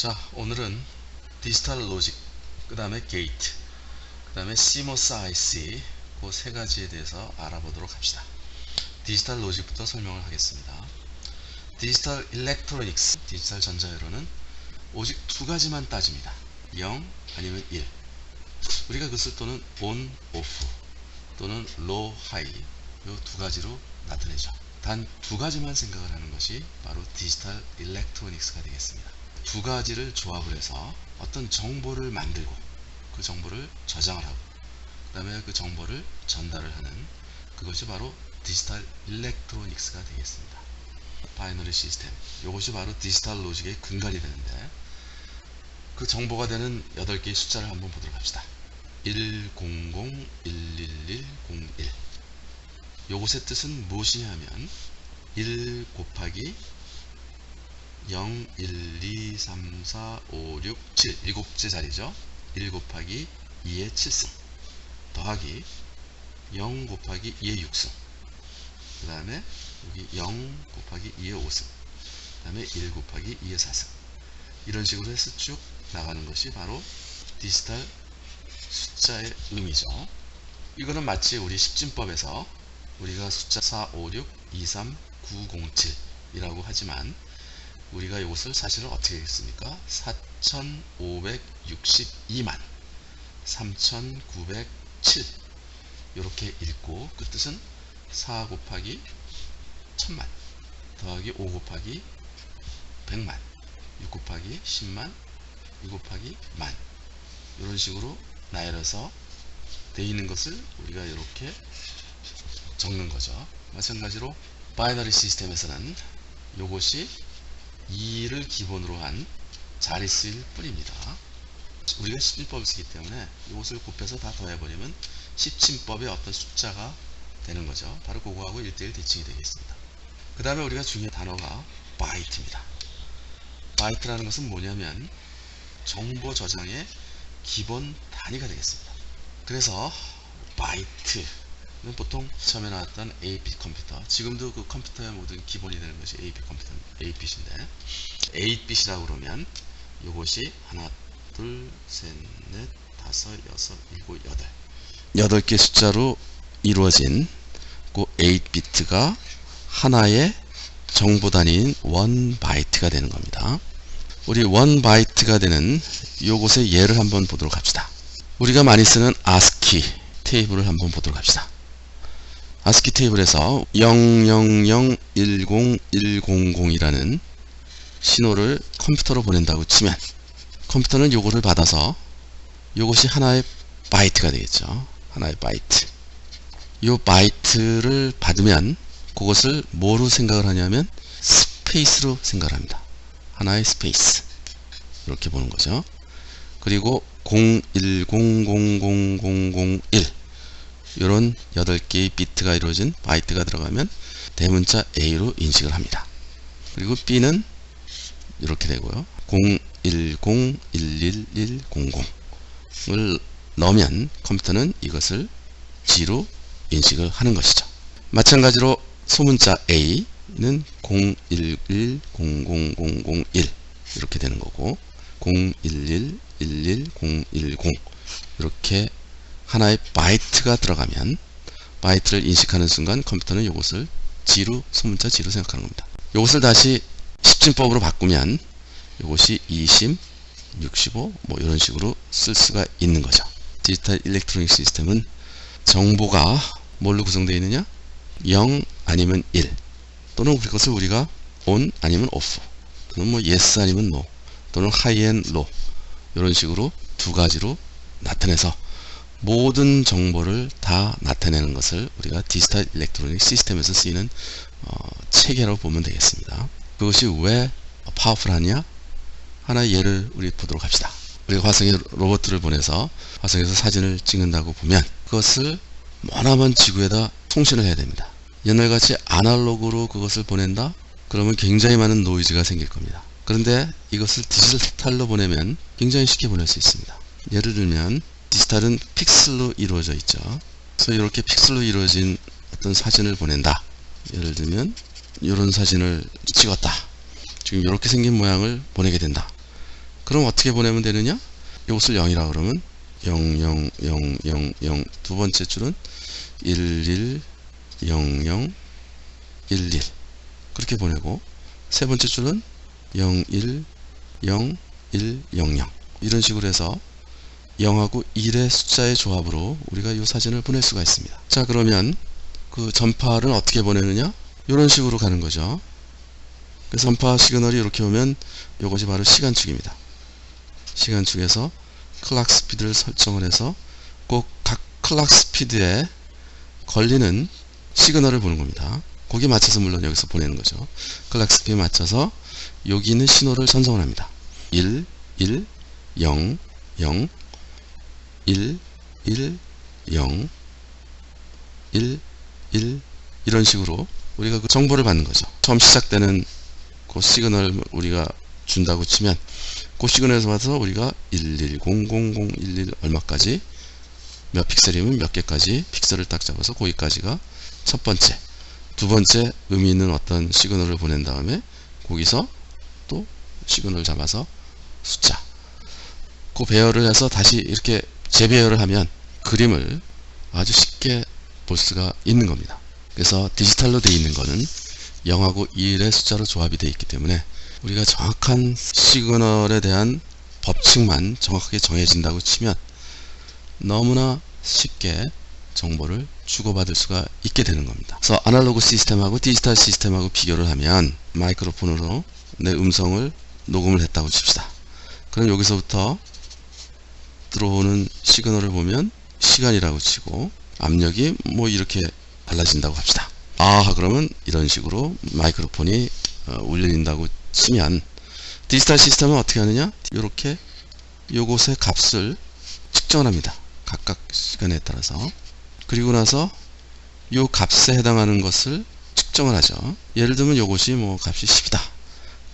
자, 오늘은 디지털 로직, 그 다음에 게이트, 그 다음에 CMOS IC 그 세 가지에 대해서 알아보도록 합시다. 디지털 로직부터 설명을 하겠습니다. 디지털 일렉트로닉스, 디지털 전자회로는 오직 두 가지만 따집니다. 0 아니면 1. 우리가 그것을 또는 ON, OFF 또는 LOW, HIGH 이 두 가지로 나타내죠. 단 두 가지만 생각을 하는 것이 바로 디지털 일렉트로닉스가 되겠습니다. 두 가지를 조합을 해서 어떤 정보를 만들고 그 정보를 저장을 하고 그 다음에 그 정보를 전달을 하는 그것이 바로 디지털 일렉트로닉스가 되겠습니다. 바이너리 시스템, 이것이 바로 디지털 로직의 근간이 되는데, 그 정보가 되는 8개의 숫자를 한번 보도록 합시다. 100, 111, 01. 요것의 뜻은 무엇이냐 하면 1 곱하기 0, 1, 2, 3, 4, 5, 6, 7 7째 자리죠. 1 곱하기 2의 7승 더하기 0 곱하기 2의 6승, 그 다음에 여기 0 곱하기 2의 5승, 그 다음에 1 곱하기 2의 4승, 이런 식으로 해서 쭉 나가는 것이 바로 디지털 숫자의 의미죠. 이거는 마치 우리 십진법에서 우리가 숫자 4, 5, 6, 2, 3, 9, 0, 7 이라고 하지만 우리가 이것을 사실은 어떻게 했습니까? 4562만 3907 이렇게 읽고, 그 뜻은 4 곱하기 1000만 더하기 5 곱하기 100만 6 곱하기 10만 6 곱하기 만, 이런 식으로 나열해서 되어 있는 것을 우리가 이렇게 적는 거죠. 마찬가지로 바이너리 시스템에서는 이것이 2를 기본으로 한 자릿수일 뿐입니다. 우리가 십진법을 쓰기 때문에 이것을 곱해서 다 더해버리면 십진법의 어떤 숫자가 되는 거죠. 바로 그거하고 1대1 대칭이 되겠습니다. 그 다음에 우리가 중요한 단어가 바이트입니다. 바이트라는 것은 뭐냐면 정보 저장의 기본 단위가 되겠습니다. 그래서 바이트는 보통 처음에 나왔던 8빗 컴퓨터, 지금도 그 컴퓨터의 모든 기본이 되는 것이 8빗 컴퓨터, 8빗인데 8빗이라고 그러면 이것이 하나, 둘, 셋, 넷, 다섯, 여섯, 일곱, 여덟 개 숫자로 이루어진 그 8비트가 하나의 정보 단위인 1바이트가 되는 겁니다. 우리 1바이트가 되는 요것의 예를 한번 보도록 합시다. 우리가 많이 쓰는 ASCII 테이블을 한번 보도록 합시다. ASCII 테이블에서 00010100이라는 신호를 컴퓨터로 보낸다고 치면 컴퓨터는 요거를 받아서 요것이 하나의 바이트가 되겠죠. 하나의 바이트. 요 바이트를 받으면 그것을 뭐로 생각을 하냐면 스페이스로 생각을 합니다. 하나의 스페이스, 이렇게 보는 거죠. 그리고 01000001 이런 8개의 비트가 이루어진 바이트가 들어가면 대문자 A로 인식을 합니다. 그리고 B는 이렇게 되고요. 01011100을 넣으면 컴퓨터는 이것을 G로 인식을 하는 것이죠. 마찬가지로 소문자 A는 01100001 이렇게 되는 거고, 01111010 이렇게 하나의 바이트가 들어가면 바이트를 인식하는 순간 컴퓨터는 이것을 G로, 소문자 G로 생각하는 겁니다. 이것을 다시 십진법으로 바꾸면 이것이 20, 65 뭐 이런 식으로 쓸 수가 있는 거죠. 디지털 일렉트로닉 시스템은 정보가 뭘로 구성되어 있느냐? 0 아니면 1, 또는 그것을 우리가 ON 아니면 OFF, 또는 뭐 YES 아니면 NO, 또는 HIGH and LOW 이런 식으로 두 가지로 나타내서 모든 정보를 다 나타내는 것을 우리가 디지털 일렉트로닉 시스템에서 쓰이는 체계라고 보면 되겠습니다. 그것이 왜 파워풀하냐? 하나의 예를 우리 보도록 합시다. 우리가 화성에 로봇들을 보내서 화성에서 사진을 찍는다고 보면 그것을 머나먼 지구에다 송신을 해야 됩니다. 옛날같이 아날로그로 그것을 보낸다? 그러면 굉장히 많은 노이즈가 생길 겁니다. 그런데 이것을 디지털로 보내면 굉장히 쉽게 보낼 수 있습니다. 예를 들면 디지털은 픽셀로 이루어져 있죠. 그래서 이렇게 픽셀로 이루어진 어떤 사진을 보낸다. 예를 들면 이런 사진을 찍었다. 지금 이렇게 생긴 모양을 보내게 된다. 그럼 어떻게 보내면 되느냐? 이것을 0이라 그러면 0, 0, 0, 0, 0. 두 번째 줄은 1, 1, 0, 0, 1, 1. 그렇게 보내고, 세 번째 줄은 0, 1, 0, 1, 0, 0. 이런 식으로 해서 0하고 1의 숫자의 조합으로 우리가 이 사진을 보낼 수가 있습니다. 자, 그러면 그 전파를 어떻게 보내느냐? 이런 식으로 가는 거죠. 그래서 전파 시그널이 이렇게 오면 이것이 바로 시간축입니다. 시간축에서 클락 스피드를 설정을 해서 꼭 각 클락 스피드에 걸리는 시그널을 보는 겁니다. 거기에 맞춰서 물론 여기서 보내는 거죠. 클락 스피드에 맞춰서 여기 있는 신호를 전송을 합니다. 1, 1, 0, 0, 1, 1, 0, 1, 1 이런 식으로 우리가 그 정보를 받는 거죠. 처음 시작되는 그 시그널 우리가 준다고 치면 그 시그널에서 봐서 우리가 110011 얼마까지 몇 픽셀이면 몇 개까지 픽셀을 딱 잡아서 거기까지가 첫 번째, 두 번째 의미 있는 어떤 시그널을 보낸 다음에 거기서 또 시그널 잡아서 숫자 그 배열을 해서 다시 이렇게 재배열을 하면 그림을 아주 쉽게 볼 수가 있는 겁니다. 그래서 디지털로 되어 있는 거는 0하고 1의 숫자로 조합이 되어 있기 때문에 우리가 정확한 시그널에 대한 법칙만 정확하게 정해진다고 치면 너무나 쉽게 정보를 주고받을 수가 있게 되는 겁니다. 그래서 아날로그 시스템하고 디지털 시스템하고 비교를 하면 마이크로폰으로 내 음성을 녹음을 했다고 칩시다. 그럼 여기서부터 들어오는 시그널을 보면 시간이라고 치고 압력이 뭐 이렇게 달라진다고 합시다. 그러면 이런 식으로 마이크로폰이 울린다고 치면 디지털 시스템은 어떻게 하느냐? 이렇게 요것의 값을 측정합니다. 각각 시간에 따라서. 그리고 나서 요 값에 해당하는 것을 측정을 하죠. 예를 들면 요것이 뭐 값이 10이다.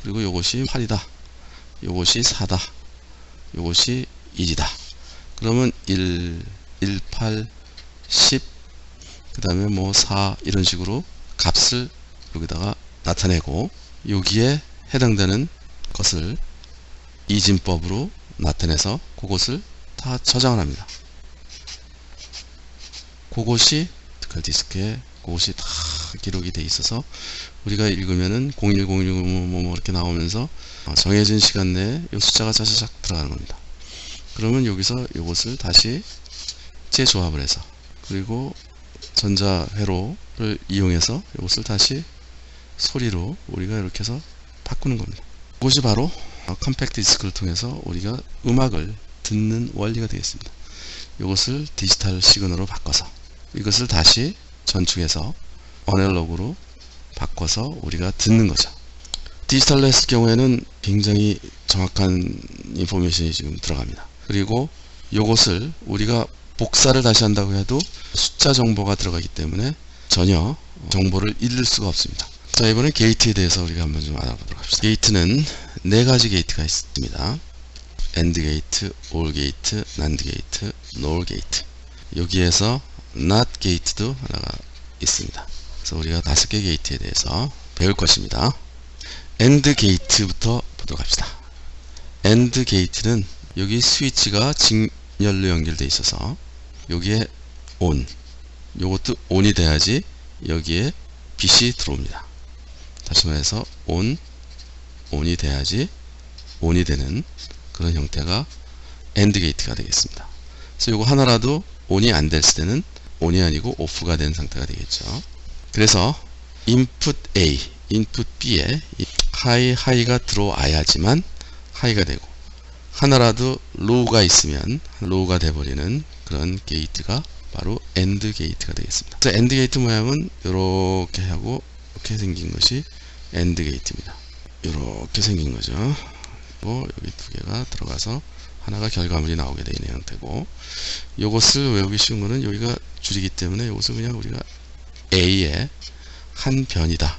그리고 요것이 8이다. 요것이 4다. 요것이 1이다. 그러면 1, 8, 10, 그 다음에 뭐 4 이런 식으로 값을 여기다가 나타내고 여기에 해당되는 것을 이진법으로 나타내서 그것을 다 저장을 합니다. 그것이 그 디스크에 그것이 다 기록이 돼 있어서 우리가 읽으면은 0101 뭐 이렇게 나오면서 정해진 시간 내에 이 숫자가 자자작 들어가는 겁니다. 그러면 여기서 이것을 다시 재조합을 해서 그리고 전자회로를 이용해서 이것을 다시 소리로 우리가 이렇게 해서 바꾸는 겁니다. 이것이 바로 컴팩트 디스크를 통해서 우리가 음악을 듣는 원리가 되겠습니다. 이것을 디지털 시그널로 바꿔서 이것을 다시 전축해서 어널로그로 바꿔서 우리가 듣는 거죠. 디지털로 했을 경우에는 굉장히 정확한 인포메이션이 지금 들어갑니다. 그리고 이것을 우리가 복사를 다시 한다고 해도 숫자 정보가 들어가기 때문에 전혀 정보를 잃을 수가 없습니다. 자, 이번엔 게이트에 대해서 우리가 한번 좀 알아보도록 합시다. 게이트는 네 가지 게이트가 있습니다. AND 게이트, OR 게이트, NAND 게이트, NOR 게이트. 여기에서 NOT 게이트도 하나가 있습니다. 그래서 우리가 5개 게이트에 대해서 배울 것입니다. AND 게이트부터 보도록 합시다. AND 게이트는 여기 스위치가 직렬로 연결되어 있어서 여기에 ON, 요것도 ON이 돼야지 여기에 빛이 들어옵니다. 다시 말해서 ON이 돼야지 ON이 되는 그런 형태가 AND 게이트가 되겠습니다. 그래서 요거 하나라도 ON이 안 됐을 때는 ON이 아니고 OFF가 된 상태가 되겠죠. 그래서 인풋 A, 인풋 B에 하이가 들어와야지만 하이가 되고 하나라도 로우가 있으면 로우가 돼버리는 그런 게이트가 바로 AND 게이트가 되겠습니다. 그래서 AND 게이트 모양은 이렇게 하고 이렇게 생긴 것이 AND 게이트입니다. 이렇게 생긴 거죠. 여기 두 개가 들어가서 하나가 결과물이 나오게 되어 있는 형태고, 이것을 외우기 쉬운 거는 여기가 줄이기 때문에 이것을 그냥 우리가 A의 한 변이다,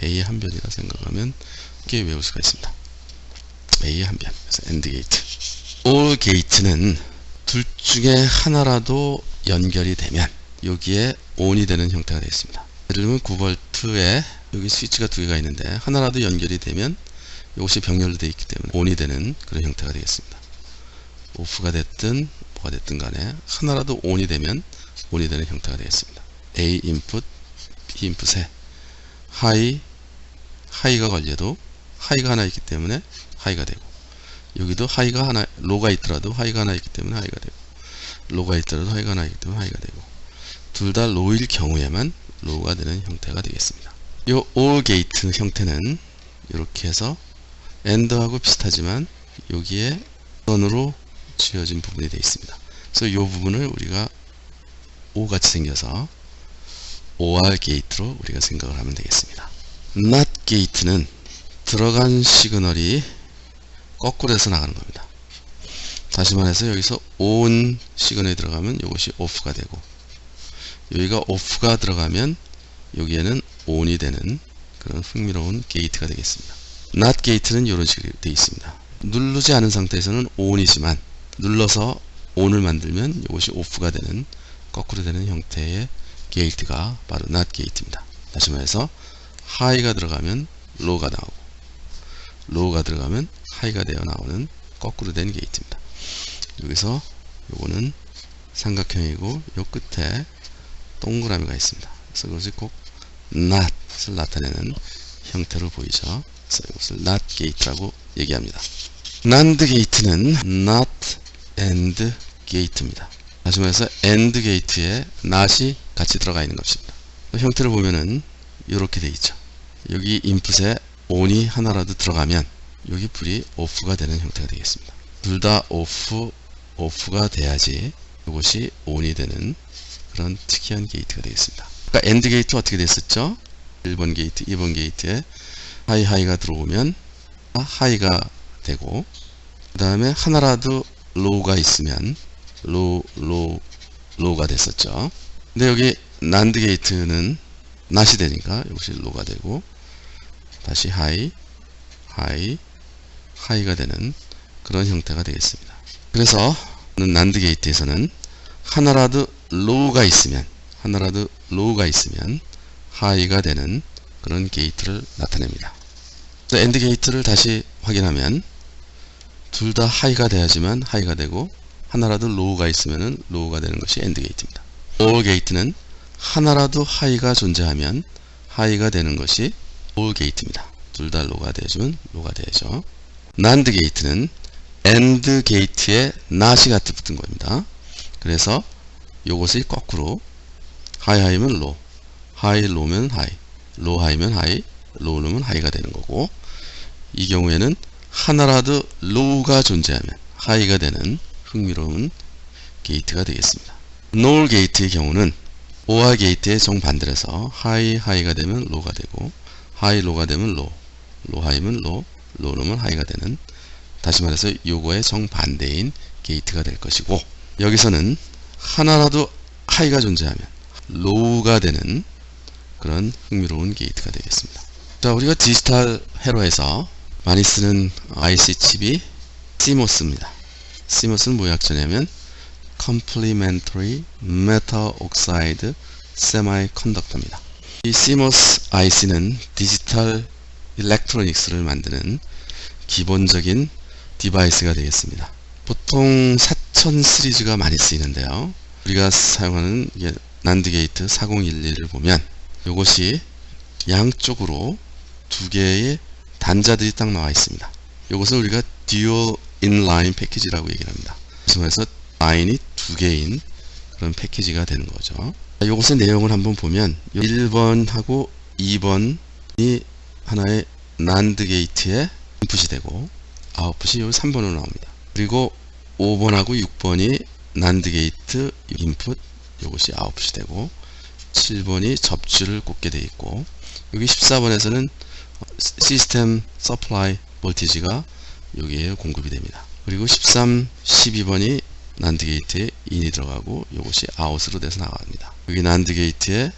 A의 한 변이다 생각하면 이렇게 외울 수가 있습니다. A의 한 변. 그래서 AND 게이트. OR 게이트는 둘 중에 하나라도 연결이 되면 여기에 ON이 되는 형태가 되어 있습니다. 예를 들면 9V에 여기 스위치가 두 개가 있는데 하나라도 연결이 되면 이것이 병렬로 되어 있기 때문에 ON이 되는 그런 형태가 되겠습니다. OFF가 됐든 뭐가 됐든 간에 하나라도 ON이 되면 ON이 되는 형태가 되겠습니다. A 인풋, B 인풋에 하이가 걸려도 하이가 하나 있기 때문에 하이가 되고, 여기도 하이가 하나, 로가 있더라도 하이가 하나 있기 때문에 하이가 되고, 로가 있더라도 하이가 하나 있기 때문에 하이가 되고, 둘 다 로일 경우에만 로가 되는 형태가 되겠습니다. 요 OR 게이트 형태는 이렇게 해서 AND하고 비슷하지만 여기에 선으로 지어진 부분이 되어 있습니다. 그래서 이 부분을 우리가 O 같이 생겨서 OR 게이트로 우리가 생각을 하면 되겠습니다. NOT 게이트는 들어간 시그널이 거꾸로 해서 나가는 겁니다. 다시 말해서 여기서 ON 시그널이 들어가면 이것이 OFF가 되고, 여기가 OFF가 들어가면 여기에는 ON이 되는 그런 흥미로운 게이트가 되겠습니다. NOT 게이트는 이런 식으로 되어 있습니다. 누르지 않은 상태에서는 ON이지만 눌러서 ON을 만들면 이것이 OFF가 되는, 거꾸로 되는 형태의 게이트가 바로 NOT 게이트입니다. 다시 말해서 하이가 들어가면 로우가 나오고, 로우가 들어가면 하이가 되어 나오는 거꾸로 된 게이트입니다. 여기서 요거는 삼각형이고 요 끝에 동그라미가 있습니다. 그래서 그것이 꼭 NOT을 나타내는 형태로 보이죠. 그래서 이것을 NOT 게이트라고 얘기합니다. NAND 게이트는 NOT AND 게이트입니다. 다시 말해서 AND 게이트에 NOT이 같이 들어가 있는 것입니다. 형태를 보면은 이렇게 되어 있죠. 여기 인풋에 ON이 하나라도 들어가면 여기 불이 OFF가 되는 형태가 되겠습니다. 둘 다 OFF가 돼야지 이것이 ON이 되는 그런 특이한 게이트가 되겠습니다. 그러니까 AND 게이트 어떻게 됐었죠? 1번 게이트, 2번 게이트에 하이가 들어오면 하이가 되고, 그 다음에 하나라도 로우가 있으면 로우가 됐었죠. 근데 여기 NAND 게이트는 NOT이 되니까 이것이 로우가 되고, 다시 하이가 되는 그런 형태가 되겠습니다. 그래서 NAND 게이트에서는 하나라도 로우가 있으면 하이가 되는 그런 게이트를 나타냅니다. 그래서 AND 게이트를 다시 확인하면 둘 다 하이가 돼야지만 하이가 되고, 하나라도 로우가 있으면 로우가 되는 것이 AND 게이트입니다. OR 게이트는 하나라도 하이가 존재하면 하이가 되는 것이 OR 게이트입니다. 둘 다 로우가 되어주면 로우가 되죠. NAND 게이트는 AND 게이트에 NOT이 같이 붙은 겁니다. 그래서 요것이 거꾸로 하이면 로우, 로우면 하이, 로우면 하이, 로우면 하이가 되는 거고, 이 경우에는 하나라도 로우가 존재하면 하이가 되는 흥미로운 게이트가 되겠습니다. NOR 게이트의 경우는 OR 게이트의 정반대로 해서 하이가 되면 로우가 되고, 로우가 되면 로우 하이면 로우면 하이가 되는, 다시 말해서 요거의 정반대인 게이트가 될 것이고, 여기서는 하나라도 하이가 존재하면 로우가 되는 그런 흥미로운 게이트가 되겠습니다. 자, 우리가 디지털 회로에서 많이 쓰는 IC 칩이 CMOS입니다. CMOS는 뭐 약자냐면 Complementary Metal Oxide Semiconductor입니다. 이 CMOS IC는 디지털 일렉트로닉스를 만드는 기본적인 디바이스가 되겠습니다. 보통 4000 시리즈가 많이 쓰이는데요. 우리가 사용하는 NAND 게이트 4011을 보면 이것이 양쪽으로 두 개의 단자들이 딱 나와 있습니다. 이것을 우리가 Dual Inline 패키지라고 얘기를 합니다. 그래서 라인이 두 개인 그런 패키지가 되는 거죠. 이것의 내용을 한번 보면 1번하고 2번이 하나의 NAND 게이트의 인풋이 되고, 아웃풋이 여기 3번으로 나옵니다. 그리고 5번하고 6번이 NAND 게이트 인풋, 이것이 아웃풋이 되고, 7번이 접지를 꽂게 되어 있고, 여기 14번에서는 시스템 서플라이 볼티지가 여기에 공급이 됩니다. 그리고 13, 12번이 NAND 게이트에 인이 들어가고 이것이 아웃으로 돼서 나갑니다. 여기 NAND 게이트에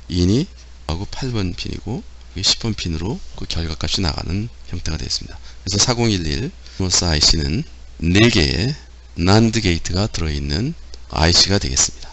인이 하고 8번 핀이고 여기 10번 핀으로 그 결과값이 나가는 형태가 되었습니다. 그래서 4011 CMOS IC는 4개의 NAND 게이트가 들어있는 IC가 되겠습니다.